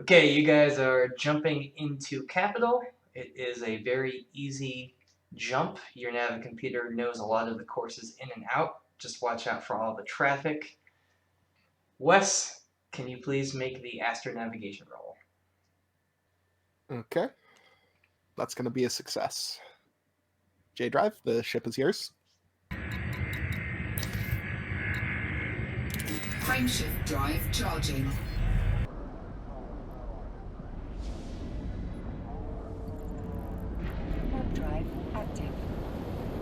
Okay, you guys are jumping into Capital. It is a very easy jump. Your nav computer knows a lot of the courses in and out. Just watch out for all the traffic. Wes, can you please make the astronavigation roll? Okay, that's going to be a success. J Drive, the ship is yours. Frameshift drive charging. Warp drive active.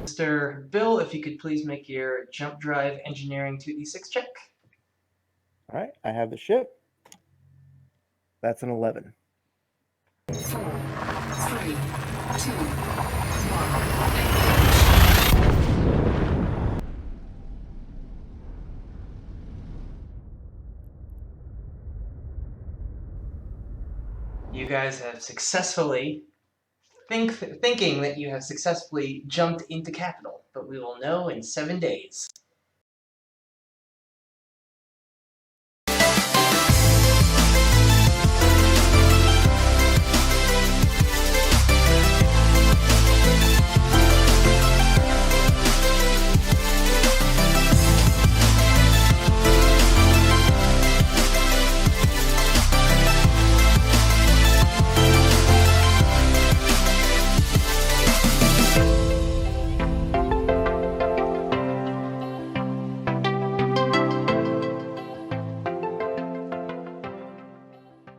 Mr. Bill, if you could please make your jump drive engineering 2d6 check. All right, I have the ship. That's an 11. 4, 3, 2, 1. You guys have successfully thinking that you have successfully jumped into Capital, but we will know in 7 days.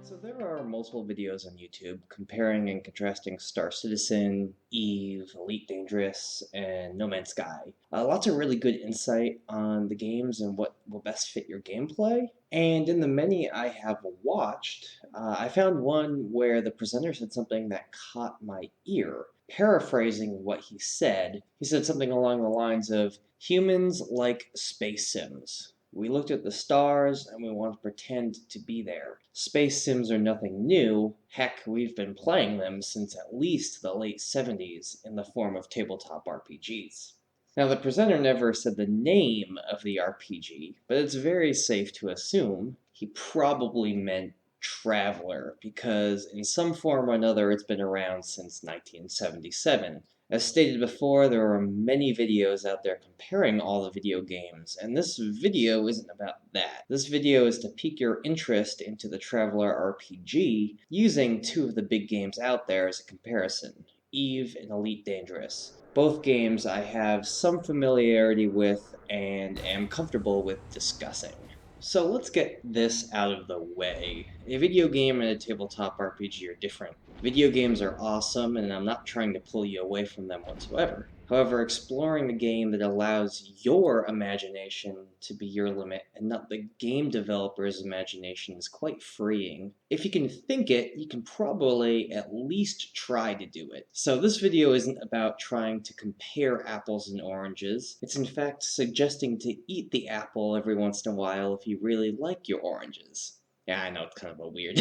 So there are multiple videos on YouTube comparing and contrasting Star Citizen, Eve, Elite Dangerous, and No Man's Sky. Lots of really good insight on the games and what will best fit your gameplay. And in the many I have watched, I found one where the presenter said something that caught my ear. Paraphrasing what he said something along the lines of, humans like space sims. We looked at the stars and we want to pretend to be there. Space sims are nothing new. Heck, we've been playing them since at least the late 70s in the form of tabletop RPGs. Now, the presenter never said the name of the RPG, but it's very safe to assume he probably meant Traveler, because in some form or another it's been around since 1977. As stated before, there are many videos out there comparing all the video games, and this video isn't about that. This video is to pique your interest into the Traveler RPG using two of the big games out there as a comparison, Eve and Elite Dangerous. Both games I have some familiarity with and am comfortable with discussing. So let's get this out of the way. A video game and a tabletop RPG are different. Video games are awesome, and I'm not trying to pull you away from them whatsoever. However, exploring a game that allows your imagination to be your limit and not the game developer's imagination is quite freeing. If you can think it, you can probably at least try to do it. So this video isn't about trying to compare apples and oranges. It's in fact suggesting to eat the apple every once in a while if you really like your oranges. Yeah, I know it's kind of a weird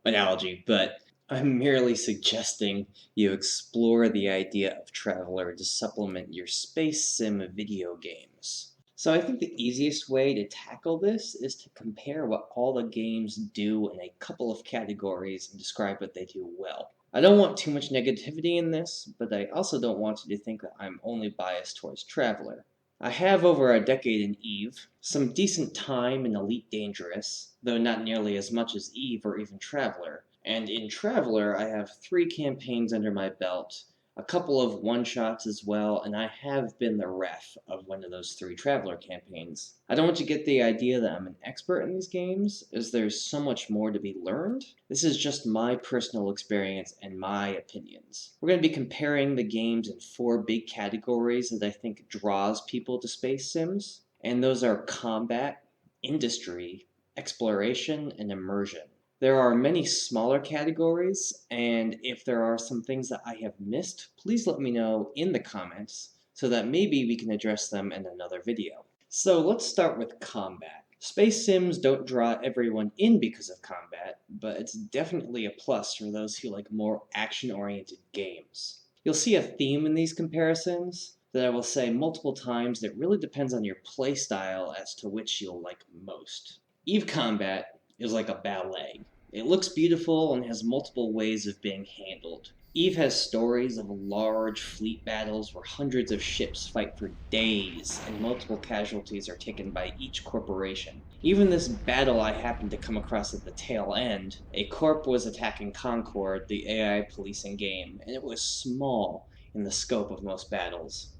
analogy, but I'm merely suggesting you explore the idea of Traveler to supplement your space sim video games. So I think the easiest way to tackle this is to compare what all the games do in a couple of categories and describe what they do well. I don't want too much negativity in this, but I also don't want you to think that I'm only biased towards Traveler. I have over a decade in Eve, some decent time in Elite Dangerous, though not nearly as much as Eve or even Traveler. And in Traveler, I have 3 campaigns under my belt, a couple of one-shots as well, and I have been the ref of one of those 3 Traveler campaigns. I don't want you to get the idea that I'm an expert in these games, as there's so much more to be learned. This is just my personal experience and my opinions. We're going to be comparing the games in 4 big categories that I think draws people to space sims, and those are combat, industry, exploration, and immersion. There are many smaller categories, and if there are some things that I have missed, please let me know in the comments so that maybe we can address them in another video. So let's start with combat. Space sims don't draw everyone in because of combat, but it's definitely a plus for those who like more action-oriented games. You'll see a theme in these comparisons that I will say multiple times that really depends on your playstyle as to which you'll like most. Eve combat is like a ballet. It looks beautiful and has multiple ways of being handled. Eve has stories of large fleet battles where hundreds of ships fight for days and multiple casualties are taken by each corporation. Even this battle I happened to come across at the tail end, a corp was attacking Concord, the AI policing game, and it was small in the scope of most battles.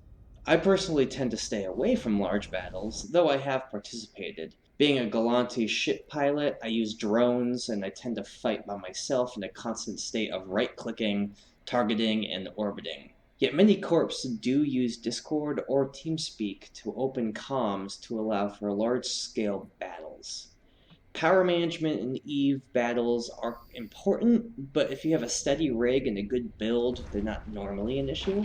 I personally tend to stay away from large battles, though I have participated. Being a Galanti ship pilot, I use drones and I tend to fight by myself in a constant state of right-clicking, targeting, and orbiting. Yet many corps do use Discord or TeamSpeak to open comms to allow for large-scale battles. Power management in Eve battles are important, but if you have a steady rig and a good build, they're not normally an issue.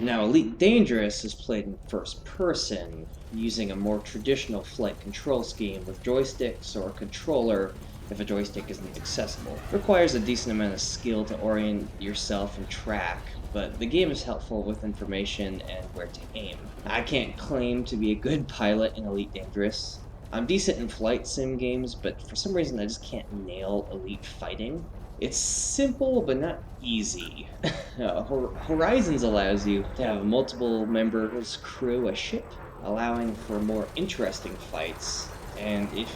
Now, Elite Dangerous is played in first person, using a more traditional flight control scheme with joysticks or a controller if a joystick isn't accessible. It requires a decent amount of skill to orient yourself and track, but the game is helpful with information and where to aim. I can't claim to be a good pilot in Elite Dangerous. I'm decent in flight sim games, but for some reason I just can't nail elite fighting. It's simple, but not easy. Horizons allows you to have multiple members crew a ship, allowing for more interesting fights. And if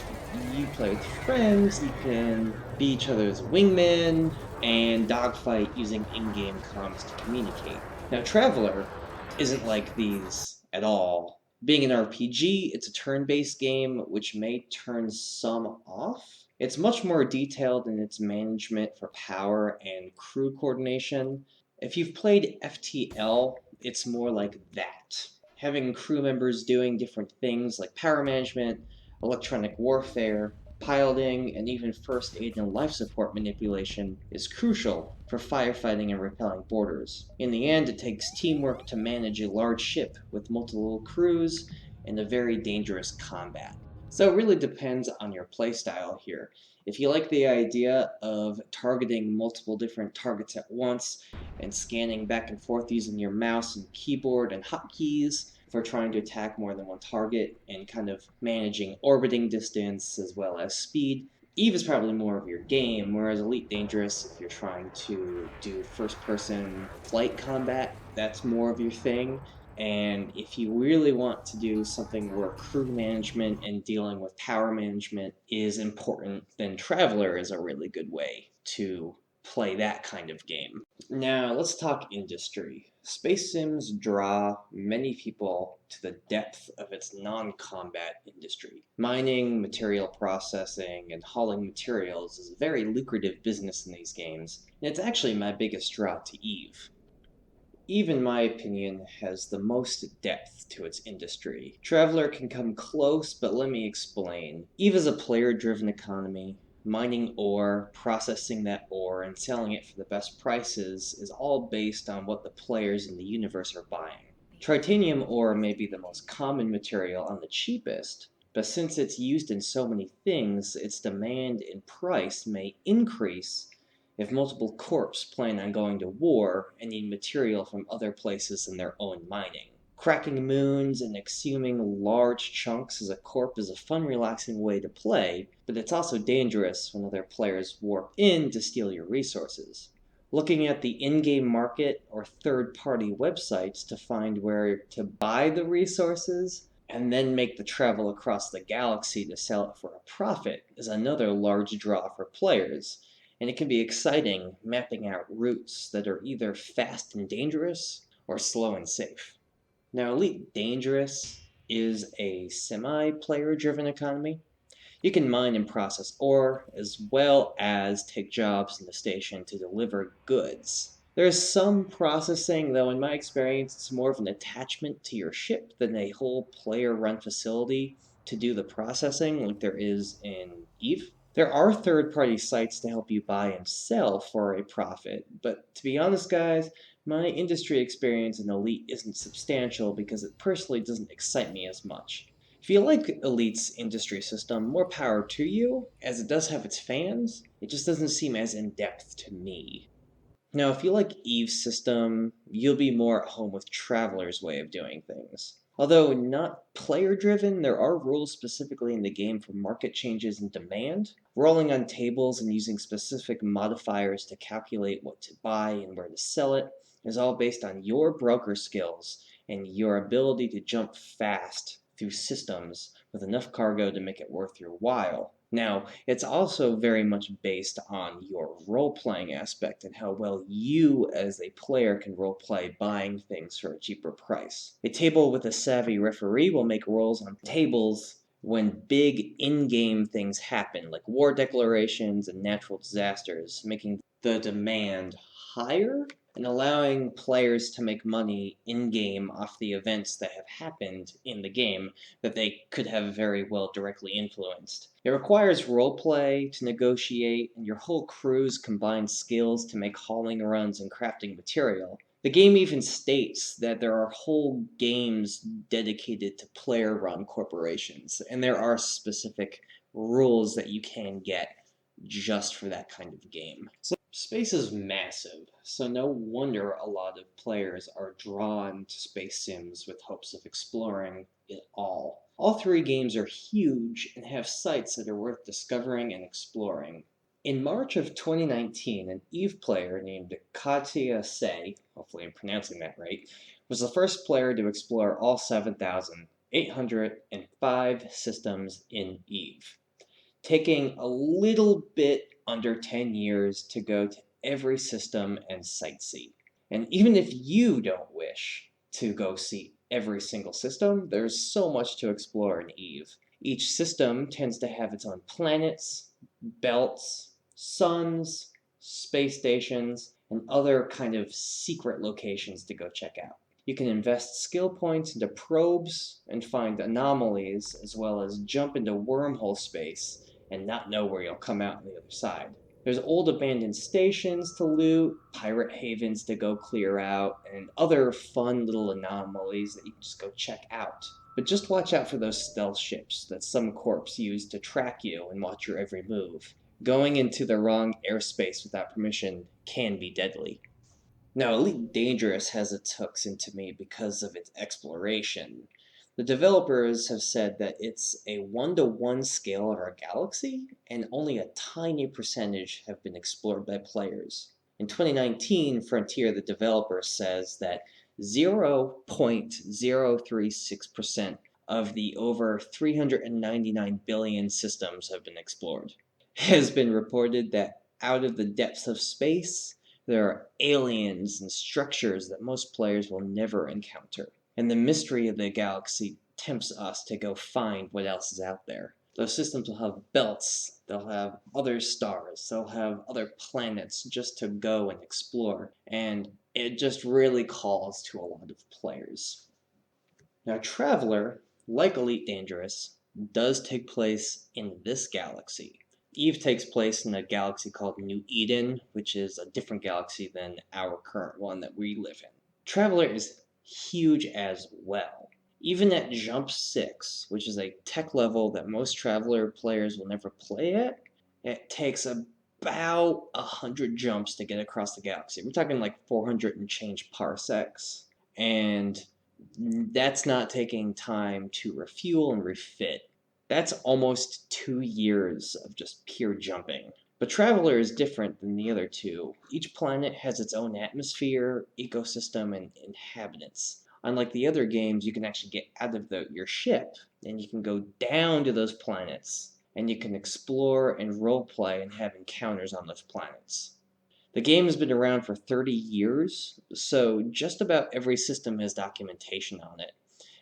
you play with friends, you can be each other's wingmen and dogfight using in-game comms to communicate. Now, Traveler isn't like these at all. Being an RPG, it's a turn-based game, which may turn some off. It's much more detailed in its management for power and crew coordination. If you've played FTL, it's more like that. Having crew members doing different things like power management, electronic warfare, piloting, and even first aid and life support manipulation is crucial for firefighting and repelling boarders. In the end, it takes teamwork to manage a large ship with multiple crews and a very dangerous combat. So it really depends on your playstyle here. If you like the idea of targeting multiple different targets at once and scanning back and forth using your mouse and keyboard and hotkeys for trying to attack more than one target and kind of managing orbiting distance as well as speed, Eve is probably more of your game, whereas Elite Dangerous, if you're trying to do first-person flight combat, that's more of your thing. And if you really want to do something where crew management and dealing with power management is important, then Traveler is a really good way to play that kind of game. Now, let's talk industry. Space Sims draw many people to the depth of its non-combat industry. Mining, material processing, and hauling materials is a very lucrative business in these games, and it's actually my biggest draw to Eve. Eve, in my opinion, has the most depth to its industry. Traveler can come close, but let me explain. Eve is a player-driven economy. Mining ore, processing that ore, and selling it for the best prices is all based on what the players in the universe are buying. Tritanium ore may be the most common material and the cheapest, but since it's used in so many things, its demand and price may increase if multiple corps plan on going to war and need material from other places than their own mining. Cracking moons and exhuming large chunks as a corp is a fun, relaxing way to play, but it's also dangerous when other players warp in to steal your resources. Looking at the in-game market or third-party websites to find where to buy the resources and then make the travel across the galaxy to sell it for a profit is another large draw for players, and it can be exciting mapping out routes that are either fast and dangerous or slow and safe. Now, Elite Dangerous is a semi-player driven economy. You can mine and process ore, as well as take jobs in the station to deliver goods. There's some processing, though in my experience it's more of an attachment to your ship than a whole player-run facility to do the processing like there is in Eve. There are third-party sites to help you buy and sell for a profit, but to be honest guys, my industry experience in Elite isn't substantial because it personally doesn't excite me as much. If you like Elite's industry system, more power to you, as it does have its fans, it just doesn't seem as in-depth to me. Now, if you like Eve's system, you'll be more at home with Traveler's way of doing things. Although not player-driven, there are rules specifically in the game for market changes and demand. Rolling on tables and using specific modifiers to calculate what to buy and where to sell it is all based on your broker skills and your ability to jump fast through systems with enough cargo to make it worth your while. Now, it's also very much based on your role-playing aspect and how well you as a player can role-play buying things for a cheaper price. A table with a savvy referee will make rolls on tables when big in-game things happen, like war declarations and natural disasters, making the demand higher and allowing players to make money in-game off the events that have happened in the game that they could have very well directly influenced. It requires roleplay to negotiate, and your whole crew's combined skills to make hauling runs and crafting material. The game even states that there are whole games dedicated to player-run corporations, and there are specific rules that you can get just for that kind of game. So space is massive, so no wonder a lot of players are drawn to space sims with hopes of exploring it all. All three games are huge and have sites that are worth discovering and exploring. In March of 2019, an EVE player named Katya Se, hopefully I'm pronouncing that right, was the first player to explore all 7,805 systems in EVE, taking a little bit under 10 years to go to every system and sightsee. And even if you don't wish to go see every single system, there's so much to explore in EVE. Each system tends to have its own planets, belts, suns, space stations, and other kind of secret locations to go check out. You can invest skill points into probes and find anomalies, as well as jump into wormhole space and not know where you'll come out on the other side. There's old abandoned stations to loot, pirate havens to go clear out, and other fun little anomalies that you can just go check out. But just watch out for those stealth ships that some corps use to track you and watch your every move. Going into the wrong airspace without permission can be deadly. Now, Elite Dangerous has its hooks into me because of its exploration. The developers have said that it's a 1-to-1 scale of our galaxy, and only a tiny percentage have been explored by players. In 2019, Frontier, the developer, says that 0.036% of the over 399 billion systems have been explored. It has been reported that out of the depths of space, there are aliens and structures that most players will never encounter. And the mystery of the galaxy tempts us to go find what else is out there. Those systems will have belts, they'll have other stars, they'll have other planets just to go and explore. And it just really calls to a lot of players. Now, Traveler, like Elite Dangerous, does take place in this galaxy. EVE takes place in a galaxy called New Eden, which is a different galaxy than our current one that we live in. Traveler is huge as well. Even at Jump 6, which is a tech level that most Traveler players will never play at, it takes about 100 jumps to get across the galaxy. We're talking like 400 and change parsecs. And that's not taking time to refuel and refit. That's almost 2 years of just pure jumping. But Traveler is different than the other two. Each planet has its own atmosphere, ecosystem, and inhabitants. Unlike the other games, you can actually get out of your ship, and you can go down to those planets, and you can explore and roleplay and have encounters on those planets. The game has been around for 30 years, so just about every system has documentation on it.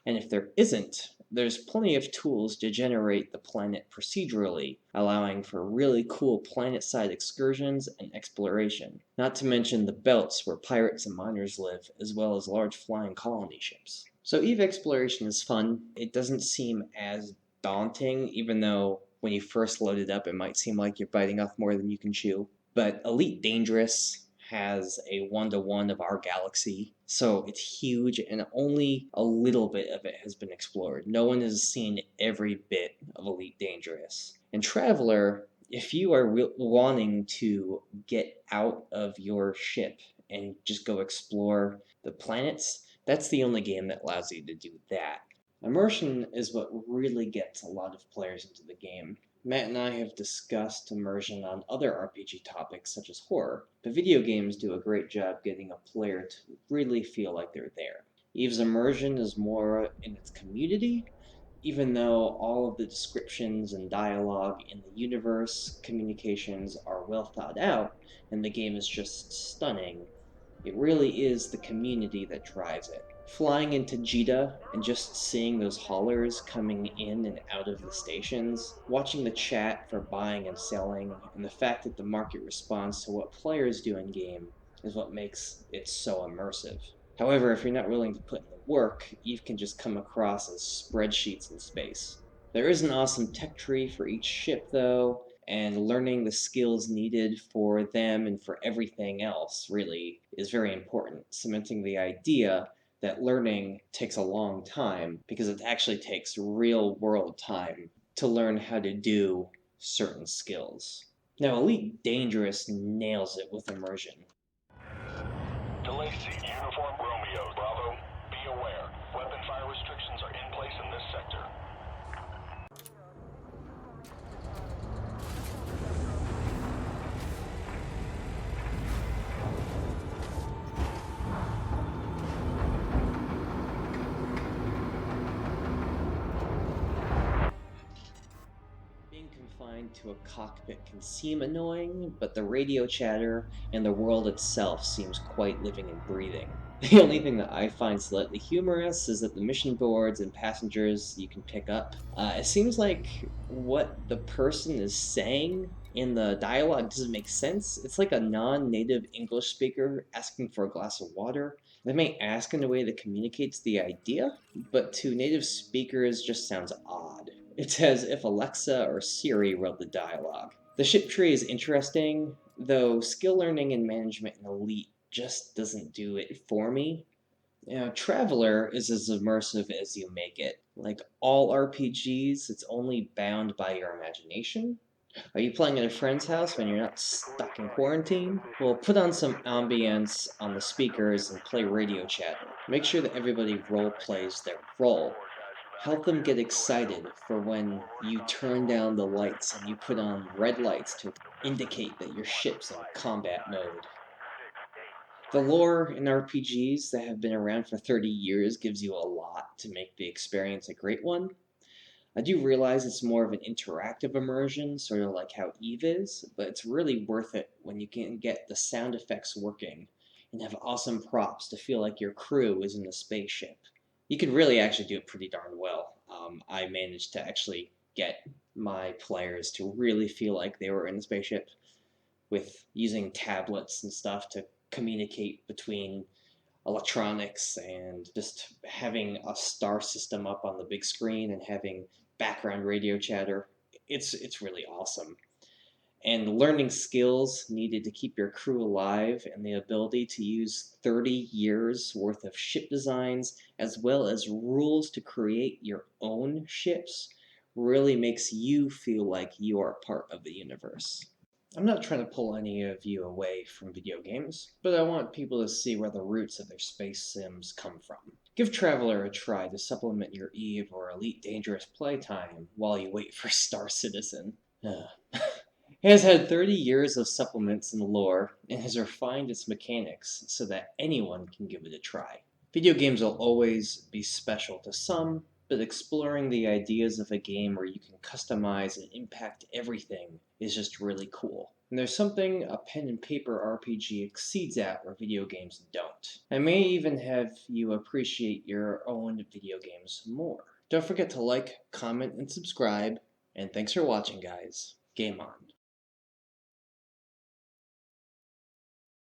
And if there isn't, there's plenty of tools to generate the planet procedurally, allowing for really cool planet-side excursions and exploration. Not to mention the belts where pirates and miners live, as well as large flying colony ships. So EVE exploration is fun. It doesn't seem as daunting, even though when you first load it up, it might seem like you're biting off more than you can chew. But Elite Dangerous has a 1-to-1 of our galaxy, so it's huge, and only a little bit of it has been explored. No one has seen every bit of Elite Dangerous. And Traveler, if you are wanting to get out of your ship and just go explore the planets, that's the only game that allows you to do that. Immersion is what really gets a lot of players into the game. Matt and I have discussed immersion on other RPG topics such as horror, but video games do a great job getting a player to really feel like they're there. Eve's immersion is more in its community, even though all of the descriptions and dialogue in the universe communications are well thought out and the game is just stunning. It really is the community that drives it. Flying into Jeddah and just seeing those haulers coming in and out of the stations, watching the chat for buying and selling, and the fact that the market responds to what players do in game is what makes it so immersive. However, if you're not willing to put in the work, Eve can just come across as spreadsheets in space. There is an awesome tech tree for each ship, though, and learning the skills needed for them and for everything else really is very important, cementing the idea that learning takes a long time because it actually takes real world time to learn how to do certain skills. Now, Elite Dangerous nails it with immersion. Delay seat, uniform Romeo. Bravo, be aware. Weapon fire restrictions are in place in this sector. Being confined to a cockpit can seem annoying, but the radio chatter and the world itself seems quite living and breathing. The only thing that I find slightly humorous is that the mission boards and passengers you can pick up, it seems like what the person is saying in the dialogue doesn't make sense. It's like a non-native English speaker asking for a glass of water. They may ask in a way that communicates the idea, but to native speakers just sounds odd. It's as if Alexa or Siri wrote the dialogue. The ship tree is interesting, though skill learning and management in Elite just doesn't do it for me. Traveler is as immersive as you make it. Like all RPGs, it's only bound by your imagination. Are you playing at a friend's house when you're not stuck in quarantine? Well, put on some ambience on the speakers and play radio chatter. Make sure that everybody role plays their role. Help them get excited for when you turn down the lights and you put on red lights to indicate that your ship's in combat mode. The lore in RPGs that have been around for 30 years gives you a lot to make the experience a great one. I do realize it's more of an interactive immersion, sort of like how Eve is, but it's really worth it when you can get the sound effects working and have awesome props to feel like your crew is in a spaceship. You could really actually do it pretty darn well. I managed to actually get my players to really feel like they were in the spaceship with using tablets and stuff to communicate between electronics and just having a star system up on the big screen and having background radio chatter. It's really awesome. And learning skills needed to keep your crew alive and the ability to use 30 years worth of ship designs as well as rules to create your own ships really makes you feel like you are part of the universe. I'm not trying to pull any of you away from video games, but I want people to see where the roots of their space sims come from. Give Traveler a try to supplement your Eve or Elite Dangerous playtime while you wait for Star Citizen. It has had 30 years of supplements and lore and has refined its mechanics so that anyone can give it a try. Video games will always be special to some, but exploring the ideas of a game where you can customize and impact everything is just really cool. And there's something a pen and paper RPG exceeds at where video games don't. I may even have you appreciate your own video games more. Don't forget to like, comment, and subscribe, and thanks for watching, guys. Game on.